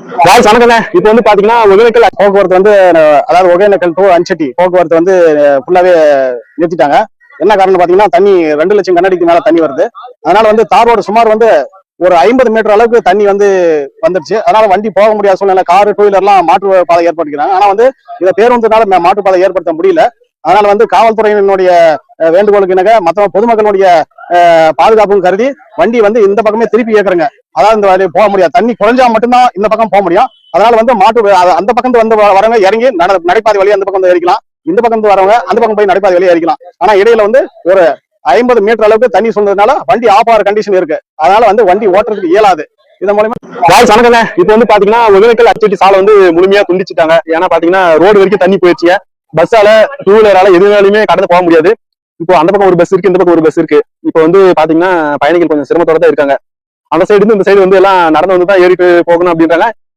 Voice வணக்கங்க. இப்போ வந்து பாத்தீங்கன்னா ஒகேனக்கல் போக்குவரத்து வந்து அதாவது ஒகேனக்கல் டு அன்சட்டி போக்குவரத்து வந்து ஃபுல்லாவே நிறுத்திட்டாங்க. என்ன காரணம் பாத்தீங்கன்னா தண்ணி 2 லட்சம் கண்ணாடிக்கு மேல தண்ணி வருது. அதனால வந்து தார் ரோடு சுமார் வந்து ஒரு 50 மீட்டர் அளவுக்கு தண்ணி வந்து வந்துருச்சு. அதனால வண்டி போக முடியாத சூழ்நிலை. காரு டூ வீலர்லாம் மாற்று பாதை ஏற்படுத்திக்கிறாங்க. ஆனா வந்து இதை பேருந்துனால மாற்று பாதை ஏற்படுத்த முடியல. அதனால வந்து காவல்துறையினுடைய வேண்டுகோளுக்கு இணங்க மற்ற பொதுமக்களுடைய பாதுகாப்பும் கருதி வண்டி வந்து இந்த பக்கமே திருப்பி இயக்குறங்க. அதாவது இந்த வழி போக முடியாது, தண்ணி குறைஞ்சா மட்டும்தான் இந்த பக்கம் போக முடியும். அதனால வந்து அந்த பக்கம் வந்து வரவங்க இறங்கி நடைபாதை வழியா அந்த பக்கம் வந்து ஏறிக்கலாம். இந்த பக்கம் வரவங்க அந்த பக்கம் போய் நடைபாதை வழியா ஏறிக்கலாம். ஆனா இடையில வந்து ஒரு 50 மீட்டர் அளவுக்கு தண்ணி சொன்னதுனால வண்டி ஆஃப் ஆகிற கண்டிஷன் இருக்கு. அதனால வந்து வண்டி ஓட்டுறதுக்கு இயலாது. இதன் மூலமா வாய்ஸ் வணக்கங்க. இப்போ வந்து பாத்தீங்கன்னா ஒகேனக்கல் அச்சட்டி சாலை வந்து முழுமையா துண்டிச்சுட்டாங்க. ஏன்னா பாத்தீங்கன்னா ரோடு வரைக்கும் தண்ணி போயிடுச்சு. பஸ்ஸால டூ வீலரால எதுனாலுமே கடந்து போக முடியாது. இப்போ அந்த பக்கம் ஒரு பஸ் இருக்கு, இந்த பக்கம் ஒரு பஸ் இருக்கு. இப்போ வந்து பாத்தீங்கன்னா பயணிகள் கொஞ்சம் சிரமத்தோட தான் இருக்காங்க. அந்த சைடு இருந்து இந்த சைடு வந்து எல்லாம் நடந்து வந்து தான் ஏறிட்டு போகணும் அப்படின்றாங்க.